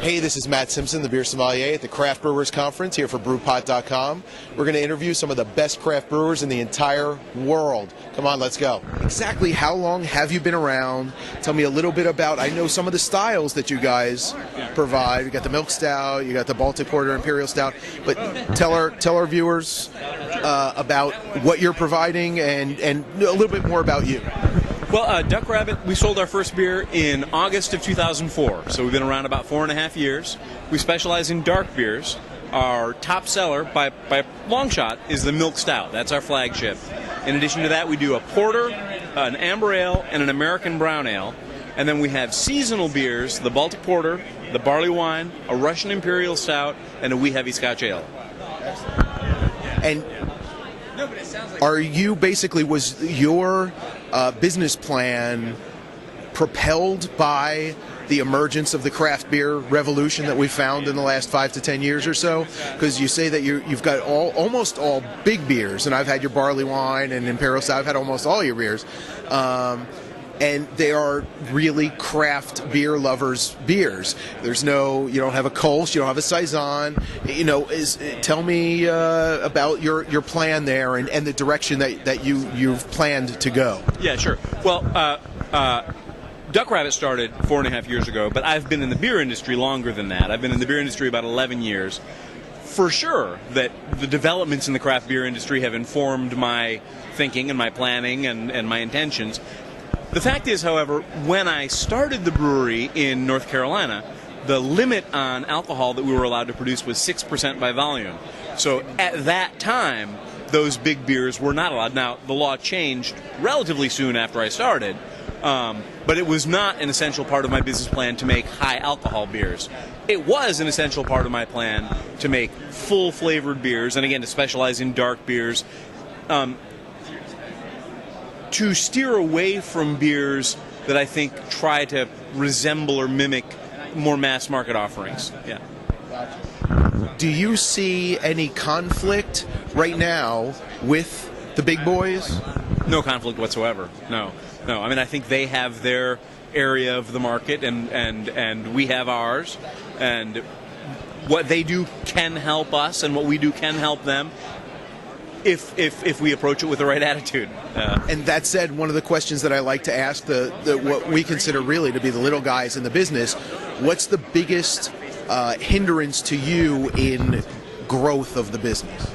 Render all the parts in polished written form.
Hey, this is Matt Simpson, the beer sommelier at the Craft Brewers Conference here for BrewPot.com. We're going to interview some of the best craft brewers in the entire world. Come on, let's go. Exactly how long have you been around? Tell me a little bit about, I know some of the styles that you guys provide. You got the Milk Stout, you got the Baltic Porter Imperial Stout, but tell our viewers about what you're providing and a little bit more about you. Well, Duck Rabbit, we sold our first beer in August of 2004, so we've been around about 4.5 years. We specialize in dark beers. Our top seller, by a long shot, is the Milk Stout. That's our flagship. In addition to that, we do a porter, an amber ale, and an American brown ale. And then we have seasonal beers, the Baltic Porter, the barley wine, a Russian Imperial Stout, and a wee heavy Scotch ale. And are you basically, was your business plan propelled by the emergence of the craft beer revolution that we found in the last 5 to 10 years or so? Because you say that you've got almost all big beers, and I've had your barley wine and Imperial Stout. I've had almost all your beers. And they are really craft beer lovers' beers. There's no, you don't have a Kolsch, you don't have a Saison. You know, tell me about your plan there and the direction that you've planned to go. Yeah, sure. Well, Duck Rabbit started 4.5 years ago, but I've been in the beer industry longer than that. I've been in the beer industry about 11 years. For sure that the developments in the craft beer industry have informed my thinking and my planning and my intentions. The fact is, however, when I started the brewery in North Carolina, the limit on alcohol that we were allowed to produce was 6% by volume. So at that time, those big beers were not allowed. Now, the law changed relatively soon after I started, but it was not an essential part of my business plan to make high alcohol beers. It was an essential part of my plan to make full flavored beers, and again, to specialize in dark beers. To steer away from beers that I think try to resemble or mimic more mass market offerings. Yeah. Do you see any conflict right now with the big boys? No conflict whatsoever. No. I mean, I think they have their area of the market, and we have ours, and what they do can help us, and what we do can help them. If we approach it with the right attitude. And that said, one of the questions that I like to ask what we consider really to be the little guys in the business, what's the biggest hindrance to you in growth of the business?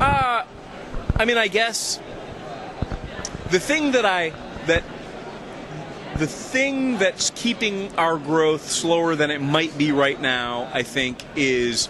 I mean, I guess the thing that's keeping our growth slower than it might be right now, I think, is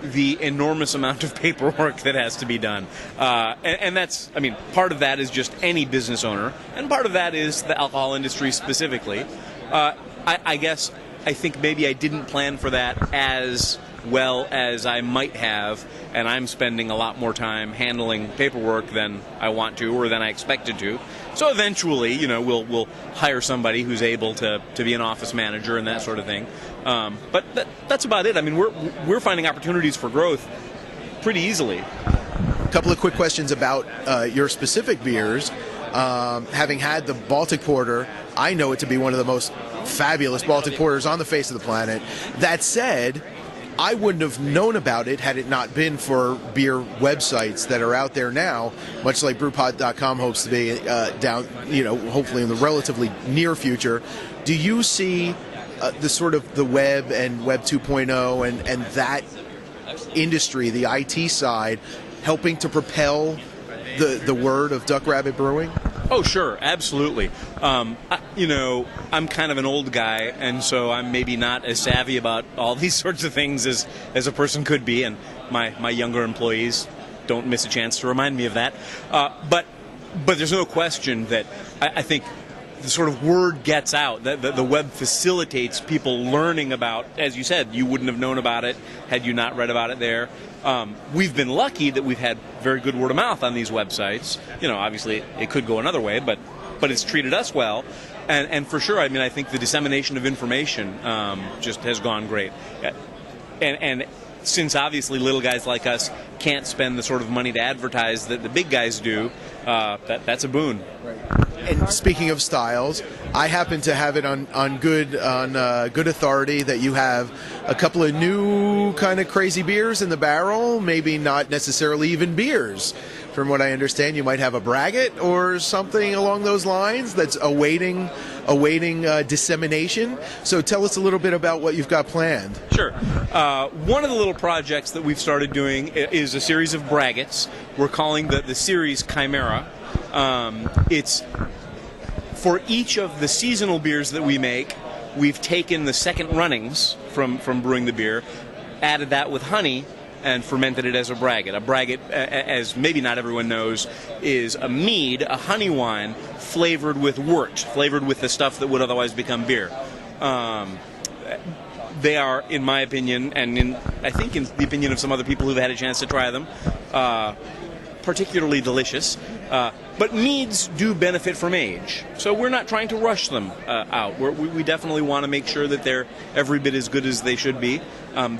the enormous amount of paperwork that has to be done. And that's, I mean, part of that is just any business owner, and part of that is the alcohol industry specifically. I guess I think maybe I didn't plan for that as well as I might have, and I'm spending a lot more time handling paperwork than I want to or than I expected to. So eventually, you know, we'll hire somebody who's able to be an office manager and that sort of thing. But that's about it. I mean, we're finding opportunities for growth pretty easily. A couple of quick questions about your specific beers. Having had the Baltic Porter, I know it to be one of the most fabulous Baltic Porters on the face of the planet. That said, I wouldn't have known about it had it not been for beer websites that are out there now, much like BrewPot.com hopes to be down, you know, hopefully in the relatively near future. Do you see the sort of the web and Web 2.0 and that industry, the IT side, helping to propel the word of Duck Rabbit Brewing? Oh, sure, absolutely. You know, I'm kind of an old guy, and so I'm maybe not as savvy about all these sorts of things as a person could be, and my younger employees don't miss a chance to remind me of that. But there's no question that I think the sort of word gets out, that the web facilitates people learning about, as you said, you wouldn't have known about it had you not read about it there. We've been lucky that we've had very good word of mouth on these websites. You know, obviously it could go another way, but it's treated us well. And for sure, I mean, I think the dissemination of information just has gone great. And since obviously little guys like us can't spend the sort of money to advertise that the big guys do, that's a boon. Right. And speaking of styles, I happen to have it on good authority that you have a couple of new kind of crazy beers in the barrel, maybe not necessarily even beers. From what I understand, you might have a braggot or something along those lines that's awaiting dissemination. So tell us a little bit about what you've got planned. Sure. One of the little projects that we've started doing is a series of braggots. We're calling the series Chimera. It's for each of the seasonal beers that we make, we've taken the second runnings from brewing the beer, added that with honey, and fermented it as a braggot. A braggot, as maybe not everyone knows, is a mead, a honey wine, flavored with wort, flavored with the stuff that would otherwise become beer. They are, in my opinion, and I think in the opinion of some other people who've had a chance to try them, particularly delicious. But meads do benefit from age, so we're not trying to rush them out. We definitely want to make sure that they're every bit as good as they should be.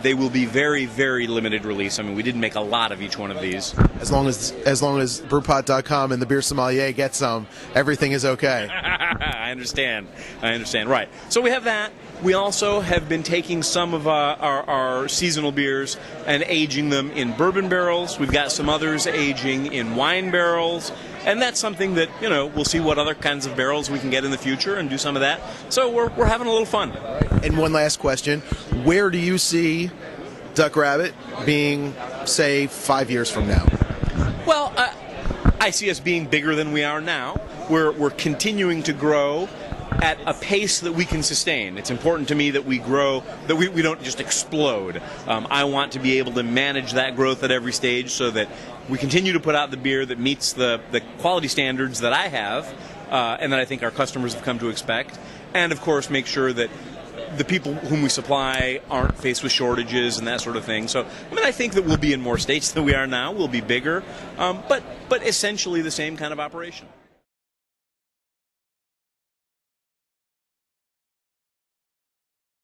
They will be very, very limited release. I mean, we didn't make a lot of each one of these. As long as brewpot.com and the beer sommelier get some, everything is okay. I understand. Right. So we have that. We also have been taking some of our seasonal beers and aging them in bourbon barrels. We've got some others aging in wine barrels. And that's something that, we'll see what other kinds of barrels we can get in the future and do some of that. So we're having a little fun. And one last question. Where do you see Duck Rabbit being, say, 5 years from now? Well, I see us being bigger than we are now. We're continuing to grow at a pace that we can sustain. It's important to me that we grow, that we don't just explode. I want to be able to manage that growth at every stage so that we continue to put out the beer that meets the quality standards that I have and that I think our customers have come to expect. And, of course, make sure that the people whom we supply aren't faced with shortages and that sort of thing. So, I think that we'll be in more states than we are now. We'll be bigger, but essentially the same kind of operation.